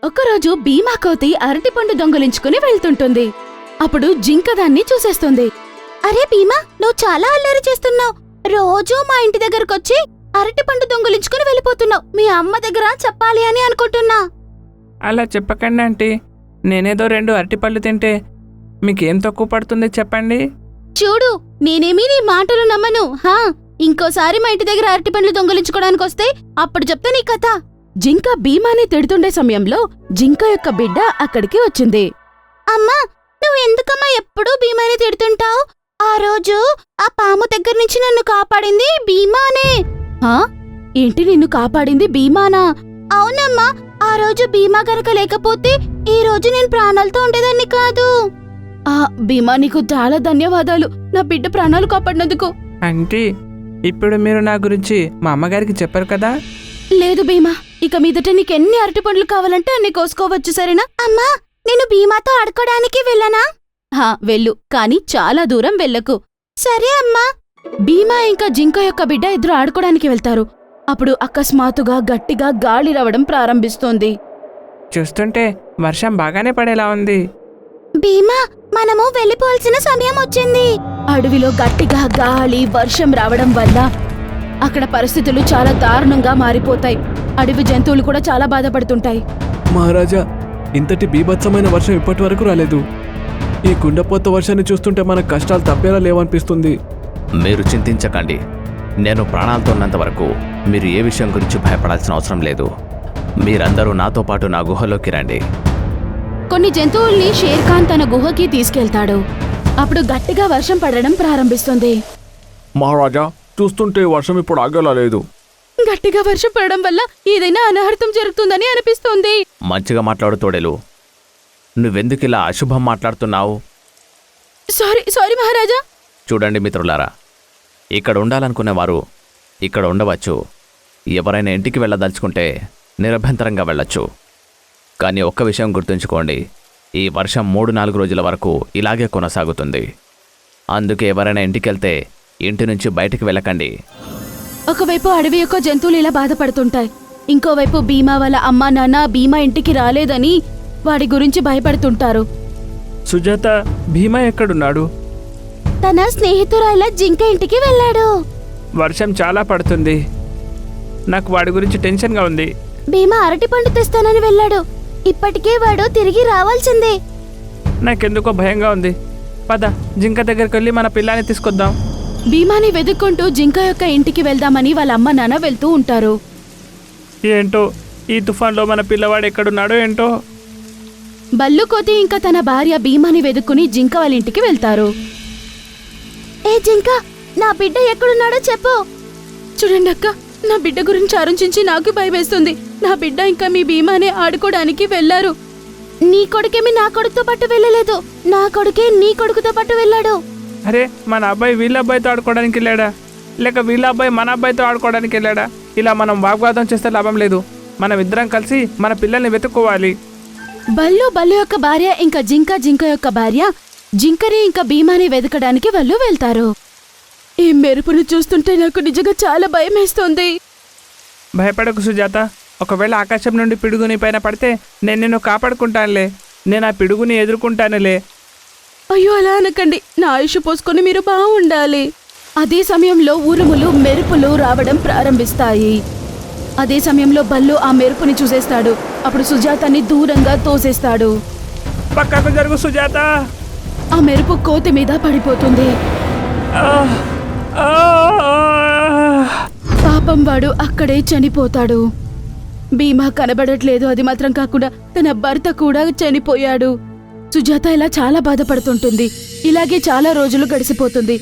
ఒకరోజు భీమా కోతి అరటిపండు దొంగలించుకుని వెళ్తుంటుంది. అప్పుడు జింక దాన్ని చూసేస్తుంది. అరే భీమా, నువ్వు చాలా అల్లరి చేస్తున్నావు. రోజూ మా ఇంటి దగ్గరకొచ్చి అరటిపండు దొంగలించుకుని వెళ్ళిపోతున్నావు. మీ అమ్మ దగ్గర చెప్పాలి అని అనుకుంటున్నా. అలా చెప్పకండి ఆంటీ. నేనేదో 2 అరటిపళ్ళు తింటే మీకేం తక్కువ పడుతుంది చెప్పండి. చూడు, నేనేమీ నీ మాటలు నమ్మను. ఇంకోసారి మా ఇంటి దగ్గర అరటిపండ్లు దొంగలించుకోవడానికి వస్తే అప్పుడు చెప్తా నీ కథ. జింక భీమాని తిడుతుండే సమయంలో జింక యొక్క బిడ్డ అక్కడికి వచ్చింది. అమ్మా, నువ్వెందుకమ్మా ఎప్పుడూ భీమాని తిడుతుంటావు? ఆ రోజు ఆ పాము దగ్గర నుంచి నన్ను కాపాడింది భీమానే. ఏంటి, నిన్ను కాపాడింది భీమానా? అవునమ్మా, ఆ రోజు భీమా గనక లేకపోతే ఈ రోజు నేను ప్రాణాలతో ఉండేదాన్ని కాదు. భీమా, నీకు చాలా ధన్యవాదాలు నా బిడ్డ ప్రాణాలు కాపాడినందుకు. ఆంటీ, ఇప్పుడు మీరు నా గురించి మా అమ్మగారికి చెప్పారు కదా? లేదు భీమా, ఇక మీదట నీకెన్ని అరటిపండ్లు కావాలంటే అన్ని కోసుకోవచ్చు, సరేనా? అమ్మా, నేను భీమాతో ఆడుకోవడానికి వెళ్ళనా? వెళ్ళు, కాని చాలా దూరం వెళ్ళకు. సరే అమ్మా. భీమా ఇంకా జింక యొక్క బిడ్డ ఇద్దరు ఆడుకోవడానికి వెళ్తారు. అప్పుడు అకస్మాత్తుగా గట్టిగా గాలి రావడం ప్రారంభిస్తోంది. చూస్తుంటే వర్షం బాగానే పడేలా ఉంది. భీమా, మనము వెళ్ళిపోవాల్సిన సమయం వచ్చింది. అడవిలో గట్టిగా గాలి వర్షం రావడం వల్ల అక్కడ పరిస్థితులు చాలా దారుణంగా మారిపోతాయి. అడవి జంతువులు కూడా చాలా బాధపడుతుంటాయి. మహారాజా, ఇంతటి బీభత్సమైన వర్షం ఇప్పటి వరకు రాలేదు. ఈ కుండపోత వర్షాన్ని చూస్తుంటే మన కష్టాలు తప్పేలా లేవనిపిస్తుంది. మీరు చింతించకండి. నేను ప్రాణాలతో ఉన్నంత వరకు మీరు ఏ విషయం గురించి భయపడాల్సిన అవసరం లేదు. మీరందరూ నాతో పాటు నా గుహలోకి రండి. కొన్ని జంతువుల్ని షేర్ఖాన్ తన గుహకి తీసుకెళ్తాడు. అప్పుడు గట్టిగా వర్షం పడడం ప్రారంభిస్తుంది. మహారాజా, చూస్తుంటే వర్షం ఇప్పుడు ఆగేలా లేదు. గట్టిగా వర్షం పడడం వల్ల ఏదైనా అనర్థం జరుగుతుందని అనిపిస్తుంది. మంచిగా మాట్లాడు తోడేలు. నువ్వెందుకు ఇలా అశుభం మాట్లాడుతున్నావు? సారీ మహారాజా. చూడండి మిత్రులారా, ఇక్కడ ఉండాలనుకునేవారు ఇక్కడ ఉండవచ్చు. ఎవరైనా ఇంటికి వెళ్ళదలుచుకుంటే నిరభ్యంతరంగా వెళ్ళొచ్చు. కానీ ఒక్క విషయం గుర్తుంచుకోండి, ఈ వర్షం 3-4 రోజుల వరకు ఇలాగే కొనసాగుతుంది. అందుకే ఎవరైనా ఇంటికెళ్తే ఇంటి నుంచి బయటికి వెళ్ళకండి. ఒకవైపు అడవి యొక్క జంతువులు ఇలా బాధపడుతుంటాయి. ఇంకోవైపు భీమా వాళ్ళ అమ్మా నాన్న భీమా ఇంటికి రాలేదని వాడి గురించి భయపడుతుంటారు. సుజాత, భీమా ఎక్కడున్నాడు? తన స్నేహితురాల జింక ఇంటికి వెళ్ళాడు. వర్షం చాలా పడుతుంది. నాకు వాడి గురించి టెన్షన్గా ఉంది. భీమా అరటిపండు తెస్తానని వెళ్ళాడు. ఇప్పటికే వాడు తిరిగి రావాల్సిందే. నాకెందుకో భయంగా ఉంది. పద, జింక దగ్గరికి వెళ్ళి మన పిల్లాన్ని తీసుకొద్దాం. భీమాని వెతుక్కుంటూ జింక యొక్క ఇంటికి వెళ్దామని వాళ్ళ అమ్మ నాన్న వెళ్తూ ఉంటారు. ఏంటో ఈ తుఫాన్లో మన పిల్లవాడు ఎక్కడున్నాడో ఏంటో. బల్లు కోతి ఇంకా తన భార్య భీమాని వెతుక్కుని జింక వాళ్ళ ఇంటికి వెళ్తారు. ఏ జింక, నా బిడ్డ ఎక్కడున్నాడో చెప్పు. చూడండి అక్క, నా బిడ్డ గురించి ఆలోచించి నాకు భయమేస్తుంది. నా బిడ్డ ఇంకా మీ భీమానే ఆడుకోవడానికి వెళ్లారు. నీ కొడుకేమి నా కొడుకుతో పాటు వెళ్ళలేదు, నా కొడుకే నీ కొడుకుతో పాటు వెళ్ళాడు. అరే, మన అబ్బాయి వీళ్ళ అబ్బాయితో ఆడుకోవడానికి వెళ్ళాడా, లేక వీళ్ళ అబ్బాయి మన అబ్బాయితో ఆడుకోవడానికి వెళ్ళాడా? ఇలా మనం వాగ్వాదం చేస్తే లాభం లేదు. మనం ఇద్దరం కలిసి మన పిల్లల్ని వెతుక్కోవాలి. బల్లు యొక్క భార్య ఇంకా జింక యొక్క భార్య జింకని ఇంకా భీమాని వెతకడానికి వాళ్ళు వెళ్తారు. ఈ మెరుపును చూస్తుంటే నాకు నిజంగా చాలా భయమేస్తోంది. భయపడకు సుజాత. ఒకవేళ ఆకాశం నుండి పిడుగు నీ పైన పడితే నేను నిన్ను కాపాడుకుంటానులే. నేను ఆ పిడుగుని ఎదుర్కొంటానులే. అయ్యో, అలా అనకండి. నా ఆయుష్ పోసుకొని మీరు బాగుండాలి. అదే సమయంలో ఉరుములు మెరుపులు రావడం ప్రారంభిస్తాయి. అదే సమయంలో బల్లు ఆ మెరుపుని చూసేస్తాడు. అప్పుడు సుజాతని దూరంగా తోసేస్తాడు. పక్కకు జరుగు సుజాత. ఆ మెరుపు కోతి మీద పడిపోతుంది. పాపం, వాడు అక్కడే చనిపోతాడు. భీమా కనబడట్లేదు. అది మాత్రం కాకుండా తన భర్త కూడా చనిపోయాడు. సుజాత ఇలా చాలా బాధపడుతుంటుంది. ఇలాగే చాలా రోజులు గడిచిపోతుంది.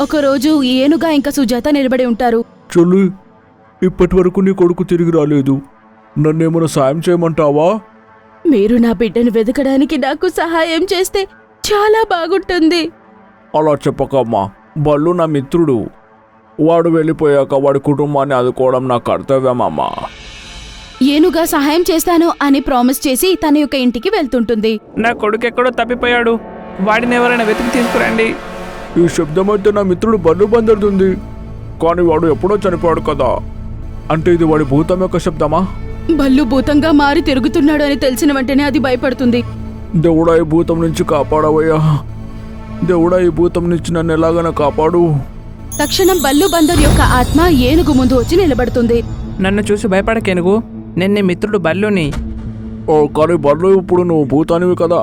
ఒకరోజు ఏనుగా ఇంకా సుజాత నిలబడి ఉంటారు. చెల్లి, ఇప్పటి వరకు నీ కొడుకు తిరిగి రాలేదు. నన్నేమైనా సాయం చేయమంటావా? మీరు నా బిడ్డను వెతకడానికి నాకు సహాయం చేస్తే చాలా బాగుంటుంది. అలా చెప్పకమ్మా. బల్లు నా మిత్రుడు. వాడు వెళ్ళిపోయాక వాడి కుటుంబాన్ని ఆదుకోవడం నా కర్తవ్యమమ్మా. ఏనుగా సహాయం చేస్తాను అని ప్రామిస్ చేసి తన యొక్క ఇంటికి వెళ్తుంటుంది. నా కొడుకు ఎక్కడో తప్పిపోయాడు. వాడిని ఎవరైనా వెతికి తీసుకురండి. ఈ శబ్దం అయితే నా మిత్రుడు బల్లు బందరుతుంది. కానీ వాడు ఎప్పుడో చనిపోయాడు కదా. అంటే ఇది వాడి భూతం యొక్క శబ్దమా? బల్లు భూతంగా మారి తిరుగుతున్నాడు అని తెలిసిన వెంటనే అది భయపడుతుంది. దేవుడా ఈ భూతం నుంచి కాపాడవయ్యా. దేవుడా ఈ భూతం నుంచి నన్ను ఎలాగైనా కాపాడు. తక్షణం బల్లు బందర్ యొక్క ఆత్మ ఏనుగు ముందు వచ్చి నిలబడుతుంది. నన్ను చూసి భయపడకేనుగు, నేను నీ మిత్రుడు బల్లుని. ఓ కానీ బల్లు, ఇప్పుడు నువ్వు భూతానివి కదా.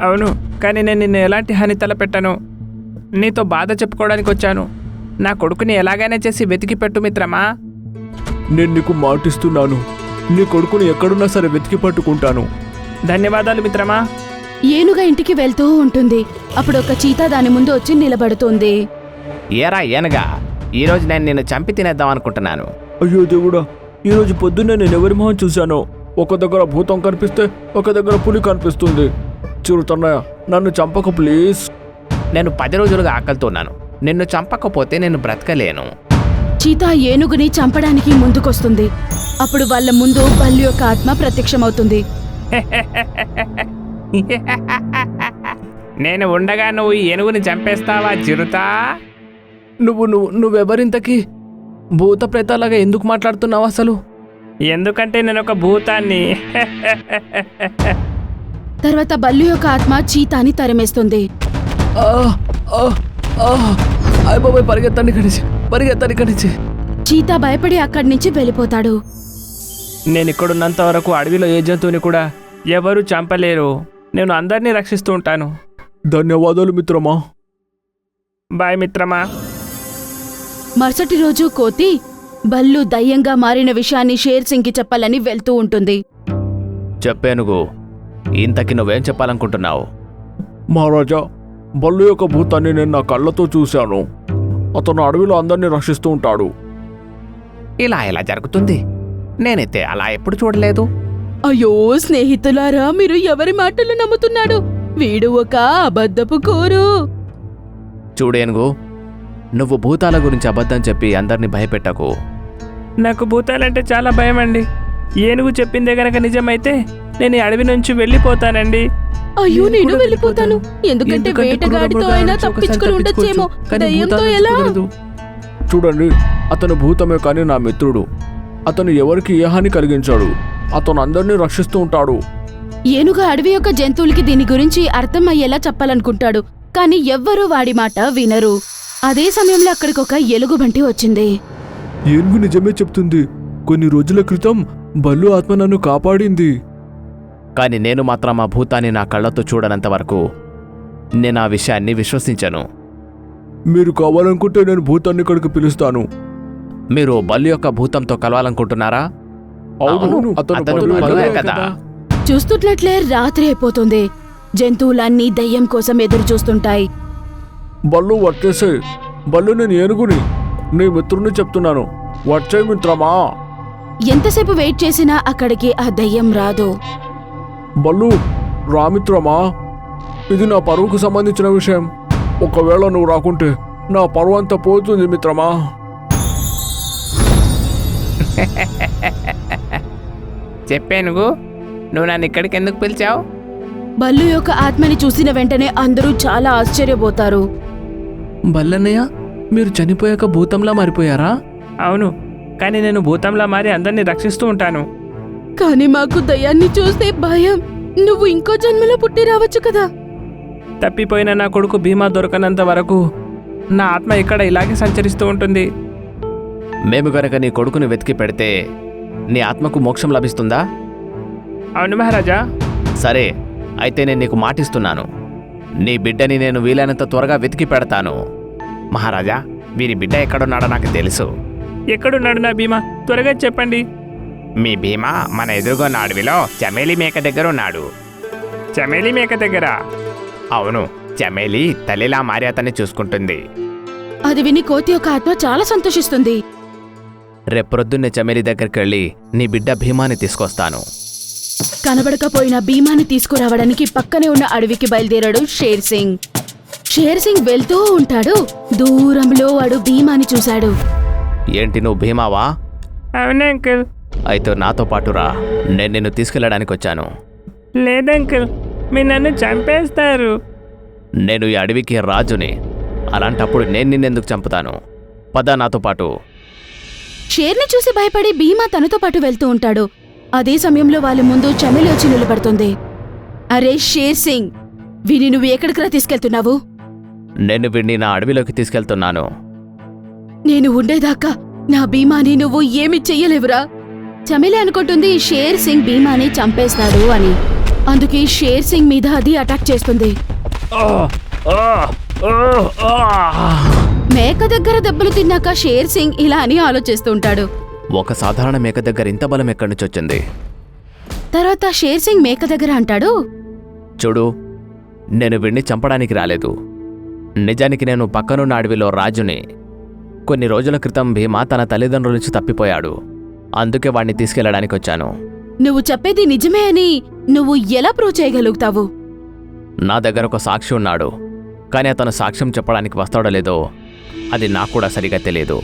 అవును, కానీ నేను నిన్ను ఎలాంటి హాని తలపెట్టాను. నీతో బాధ చెప్పుకోవడానికి వచ్చాను. నా కొడుకుని ఎలాగైనా చేసి వెతికి పెట్టు మిత్రమా. నేను నీకు మాటిస్తున్నాను, నీ కొడుకుని ఎక్కడున్నా సరే వెతికి పట్టుకుంటాను. ధన్యవాదాలు మిత్రమా. ఏనుగ ఇంటికి వెళ్తూ ఉంటుంది. అప్పుడు ఒక చీతా దాని ముందు వచ్చి నిలబడుతుంది. ఏరా ఏనగా, ఈరోజు నేను నిన్ను చంపి తినేద్దాం అనుకుంటున్నాను. అయ్యో దేవుడా, ఈరోజు పొద్దున్నే నేను ఎవరి మొహం చూశాను. ఒక దగ్గర భూతం కనిపిస్తే ఒక దగ్గర పులి కనిపిస్తుంది. చిరుతన్నయ్య, నన్ను చంపక ప్లీజ్. నేను 10 రోజులుగా ఆకలితో ఉన్నాను. నిన్ను చంపకపోతే నేను బ్రతకలేను. చీతా ఏనుగుని చంపడానికి ముందుకొస్తుంది. అప్పుడు వాళ్ళ ముందు బల్లు యొక్క ఆత్మ ప్రత్యక్షమవుతుంది. నేను ఉండగా నువ్వు ఈ ఏనుగుని చంపేస్తావా చిరుతా? నువ్వెవరింతకి? భూత ప్రేతాలాగా ఎందుకు మాట్లాడుతున్నావు అసలు? ఎందుకంటే నేను ఒక భూతాన్ని. తర్వాత బల్లు యొక్క ఆత్మ చీతాని తరిమేస్తుంది. బాబాయ్, పరిగెత్తండి కడిచి. చీతా భయపడి అక్కడి నుంచి వెళ్ళిపోతాడు. నేను ఇక్కడున్నంత వరకు అడవిలో ఏ జంతువుని కూడా ఎవరు చంపలేరు. నేను అందరినీ రక్షిస్తూ ఉంటాను. ధన్యవాదాలు మిత్రమా. బాయ్ మిత్రమా. మరుసటి రోజు కోతి బల్లు దయ్యంగా మారిన విషయాన్ని షేర్ సింగ్కి చెప్పాలని వెళ్తూ ఉంటుంది. చెప్పేనుగు, ఇంతకి నువ్వేం చెప్పాలనుకుంటున్నావు? మహారాజా, బల్లు యొక్క భూతాన్ని నేను నా కళ్ళతో చూశాను. అతను అడవిలో అందరినీ రక్షిస్తూ ఉంటాడు. ఇలా ఎలా జరుగుతుంది? నేనైతే అలా ఎప్పుడు చూడలేదు. అయ్యో స్నేహితులారా, మీరు ఎవరి మాటలు నమ్ముతున్నాడు? వీడు ఒక అబద్ధపు కోరు. చూడేనుగు, నువ్వు భూతాల గురించి అబద్ధం చెప్పి అందరినీ భయపెట్టకు. నాకు భూతాలంటే చాలా భయం అండి. ఏనుగు చెప్పిందే గనక నిజమైతే నేను ఈ అడవి నుంచి వెళ్ళిపోతానండి. అయ్యో నేను వెళ్ళిపోతాను. ఎందుకంటే వేటగాడితో అయినా తప్పించుకుని ఉండొచ్చేమో, దయ్యంతో ఎలా? చూడండి, అతను భూతమే కానీ నా మిత్రుడు. అతను ఎవరికి ఏ హాని కలిగించాడు. అతను అందరినీ రక్షిస్తూ ఉంటాడు. ఏనుగు అడవి యొక్క జంతువులకి దీని గురించి అర్థం అయ్యేలా చెప్పాలనుకుంటాడు, కానీ ఎవ్వరూ వాడి మాట వినరు. అదే సమయంలో అక్కడికొక ఎలుగుబంటి వచ్చింది. ఏనుగు నిజమే చెప్తుంది. కొన్ని రోజుల క్రితం బల్లు ఆత్మ నన్ను కాపాడింది. కానీ నేను మాత్రం ఆ భూతాన్ని నా కళ్ళతో చూడనంత వరకు నేను ఆ విషయాన్ని విశ్వసించను. మీరు కావాలనుకుంటే నేను భూతాన్ని ఇక్కడికి పిలుస్తాను. మీరు బల్లి యొక్క భూతంతో కలవాలనుకుంటున్నారా? అవును, అతను బల్లువే కదా. చూస్తున్నట్లే రాత్రి అయిపోతుంది. జంతువులన్నీ దయ్యం కోసం ఎదురు చూస్తుంటాయి. బల్లు వచ్చేసే. బల్లు, నేను ఏనుగుని, నీ మిత్రుని చెప్తున్నాను. వచ్చే మిత్రమా. ఎంతసేపు వెయిట్ చేసినా అక్కడికి ఆ దయ్యం రాదు. బల్లు, రా మిత్రమా. ఇది నా పరువుకు సంబంధించిన విషయం. ఒకవేళ నువ్వు రాకుంటే నా పరువు అంతా పోతుంది మిత్రమా. చెప్పేనుగు, నువ్వు నన్ను ఇక్కడికి ఎందుకు పిలిచావు? బల్లు యొక్క ఆత్మని చూసిన వెంటనే అందరూ చాలా ఆశ్చర్యపోతారు. బల్లన్నయ్య, మీరు చనిపోయాక భూతంలా మారిపోయారా? అవును, కానీ నేను భూతంలా మారి అందరినీ రక్షిస్తూ ఉంటాను. కానీ మాకు దయ్యాన్ని చూస్తే భయం. నువ్వు ఇంకో జన్మలో పుట్టి రావచ్చు కదా. తప్పిపోయిన నా కొడుకు భీమా దొరకనంత వరకు నా ఆత్మ ఇక్కడ ఇలాగే సంచరిస్తూ ఉంటుంది. మేము గనక నీ కొడుకుని వెతికి పెడితే నీ ఆత్మకు మోక్షం లభిస్తుందా? అవును మహారాజా. సరే, అయితే నేను నీకు మాటిస్తున్నాను. నీ బిడ్డని నేను వీలైనంత త్వరగా వెతికి పెడతాను. మహారాజా, వీరి బిడ్డ ఎక్కడున్నాడో నాకు తెలుసు. ఎక్కడున్నాడు నా భీమా? త్వరగా చెప్పండి. మీ భీమా మన ఎదురుగొన్న అడవిలో చమేలి మేక దగ్గర ఉన్నాడు. చమేలి మేక దగ్గర? అవును, చమేలి తల్లిలా మారి అతన్ని చూసుకుంటుంది. అది విని కోతి యొక్క ఆత్మ చాలా సంతోషిస్తుంది. రేపొద్దున్నే చమేలి దగ్గరికి వెళ్ళి నీ బిడ్డ భీమాని తీసుకొస్తాను. కనబడకపోయిన భీమాని తీసుకురావడానికి పక్కనే ఉన్న అడవికి బయలుదేరాడు షేర్ సింగ్. షేర్ సింగ్ వెళ్తూ ఉంటాడు. దూరంలో వాడు భీమాని చూశాడు. ఏంటి, నువ్వు భీమావా? అవును అంకుల్. అయితే నాతో పాటు రా, నేను నిన్ను తీసుకెళ్ళడానికి వచ్చాను. లేదంకుల్, మీరు నన్ను చంపేస్తారు. నేను ఈ అడవికి రాజుని. అలాంటప్పుడు నేను నిన్నెందుకు చంపుతాను? పద నాతో పాటు. షేర్ని చూసి భయపడి భీమా తనతో పాటు వెళ్తూ ఉంటాడు. అదే సమయంలో వాళ్ళ ముందు చమేలి వచ్చి నిలబడుతుంది. అరే షేర్ సింగ్, వీని నువ్వు ఎక్కడికి తీసుకెళ్తున్నావు? నేను వీడిని నా అడవిలోకి తీసుకెళ్తున్నాను. నేను ఉండేదాకా నా భీమాని నువ్వు ఏమి చెయ్యలేవురా. చమేలి అనుకుంటుంది షేర్ సింగ్ భీమాని చంపేస్తాడు అని. అందుకే షేర్ సింగ్ మీద అది అటాక్ చేస్తుంది. మేక దగ్గర దెబ్బలు తిన్నాక షేర్ సింగ్ ఇలా అని ఆలోచిస్తూ ఉంటాడు. ఒక సాధారణ మేక దగ్గర ఇంత బలం ఎక్కడి నుంచి వచ్చింది? తర్వాత షేర్ సింగ్ మేక దగ్గర అంటాడు, చూడు, నేను వీడిని చంపడానికి రాలేదు. నిజానికి నేను పక్కనున్న అడవిలో రాజుని. కొన్ని రోజుల క్రితం భీమా తన తల్లిదండ్రుల నుంచి తప్పిపోయాడు. అందుకే వాడిని తీసుకెళ్లడానికి వచ్చాను. నువ్వు చెప్పేది నిజమే అని నువ్వు ఎలా ప్రూవ్ చేయగలుగుతావు? నా దగ్గర ఒక సాక్షి ఉన్నాడు, కానీ అతను సాక్ష్యం చెప్పడానికి వస్తాడో లేదో అది నాకు కూడా సరిగా తెలియదు.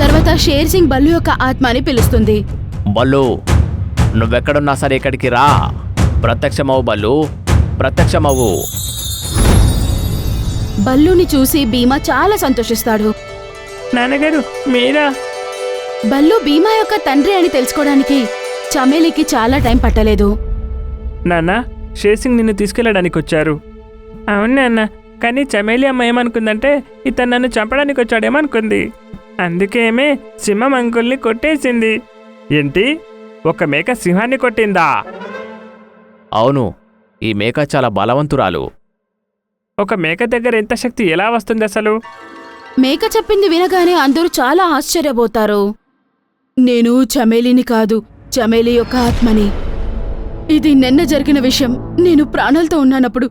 తర్వాత షేర్ సింగ్ బల్లు యొక్క ఆత్మని పిలుస్తుంది. బల్లు, నువ్వెక్కడున్నా సరే ఇక్కడికి రా. ప్రత్యక్షమవు బల్లు, ప్రత్యక్షమవు. బల్లుని చూసి భీమా చాలా సంతోషిస్తాడు. నాన్నగారు మీరా? బల్లు భీమా యొక్క తండ్రి అని తెలుసుకోవడానికి చమేలికి చాలా టైం పట్టలేదు. నాన్న, షేర్ సింగ్ నిన్ను తీసుకెళ్ళడానికి వచ్చారు. అవును నాన్న, కానీ చమేలి అమ్మ ఏమనుకుందంటే ఇతను నన్ను చంపడానికి వచ్చాడేమనుకుంది. అందుకేమే సింహం అంకుల్ని కొట్టేసింది. ఏంటి, ఒక మేక సింహాన్ని కొట్టిందా? అవును, ఈ మేక చాలా బలవంతురాలు. ఒక మేక దగ్గర ఎంత శక్తి ఎలా వస్తుంది అసలు? మేక చెప్పింది వినగానే అందరూ చాలా ఆశ్చర్యపోతారు. నేను చమేలిని కాదు, చమేలి యొక్క ఆత్మని. ఇది నిన్న జరిగిన విషయం. నేను ప్రాణాలతో ఉన్నానప్పుడు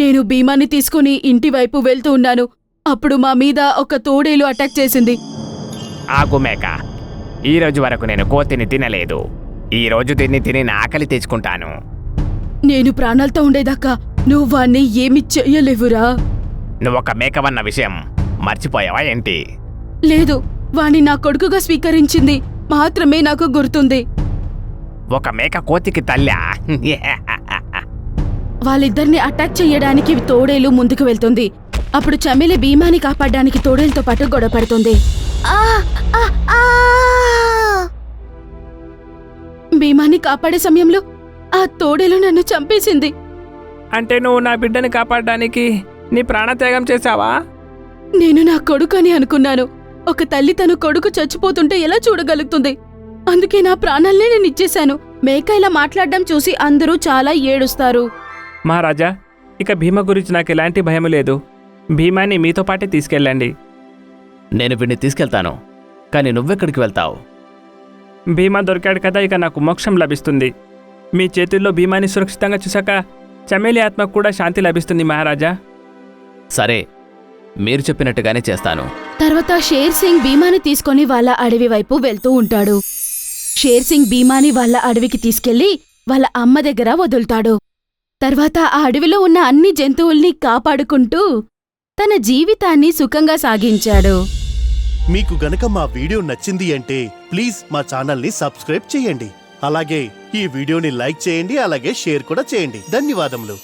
నేను భీమాని తీసుకుని ఇంటి వైపు వెళ్తూ ఉన్నాను. అప్పుడు మా మీద ఒక తోడేలు అటాక్ చేసింది. ఆగు మేక, ఈరోజు వరకు నేను కోతిని తినలేదు. ఈరోజు దీన్ని తిని నా ఆకలి తెచ్చుకుంటాను. నేను ప్రాణాలతో ఉండేదాకా నువ్వు వాణ్ణి ఏమి చెయ్యలేవురా. నువ్వొక మేకవన్న విషయం మర్చిపోయావా ఏంటి? లేదు, వాణ్ణి నా కొడుకుగా స్వీకరించింది మాత్రమే నాకు గుర్తుంది. ఒక మేక కోతికి తల్లా? వాళ్ళిద్దరిని అటాక్ చెయ్యడానికి తోడేలు ముందుకు వెళ్తుంది. అప్పుడు చమేలి భీమాని కాపాడడానికి తోడేలతో పాటు గొడవ పడుతుంది. భీమాని కాపాడే సమయంలో ఆ తోడేలు నన్ను చంపేసింది. అంటే నువ్వు నా బిడ్డని కాపాడడానికి నీ ప్రాణత్యాగం చేశావా? నేను నా కొడుకు అని అనుకున్నాను. ఒక తల్లి తన కొడుకు చచ్చిపోతుంటే ఎలా చూడగలుగుతుంది? అందుకే నా ప్రాణాలనే నేను ఇచ్చేశాను. మేక ఇలా మాట్లాడడం చూసి అందరూ చాలా ఏడుస్తారు. మహారాజా, ఇక భీమ గురించి నాకు ఎలాంటి భయం లేదు. భీమాని మీతో పాటే తీసుకెళ్ళండి. నేను వీడిని తీసుకెళ్తాను, కానీ నువ్వెక్కడికి వెళ్తావు? భీమా దొరికాడు కదా, ఇక నాకు మోక్షం లభిస్తుంది. మీ చేతుల్లో భీమాని సురక్షితంగా చూశాక చమేలి ఆత్మకు కూడా శాంతి లభిస్తుంది మహారాజా. సరే, మీరు చెప్పినట్టుగానే చేస్తాను. తర్వాత షేర్ సింగ్ భీమాని తీసుకొని వాళ్ళ అడవి వైపు వెళ్తూ ఉంటాడు. షేర్ సింగ్ భీమాని వాళ్ళ అడవికి తీసుకెళ్లి వాళ్ళ అమ్మ దగ్గర వదులుతాడు. తర్వాత ఆ అడవిలో ఉన్న అన్ని జంతువుల్ని కాపాడుకుంటూ తన జీవితాన్ని సుఖంగా సాగించాడు. మీకు గనక మా వీడియో నచ్చింది అంటే ప్లీజ్ మా ఛానల్ని సబ్స్క్రైబ్ చేయండి. అలాగే ఈ వీడియోని లైక్ చేయండి, అలాగే షేర్ కూడా చేయండి. ధన్యవాదములు.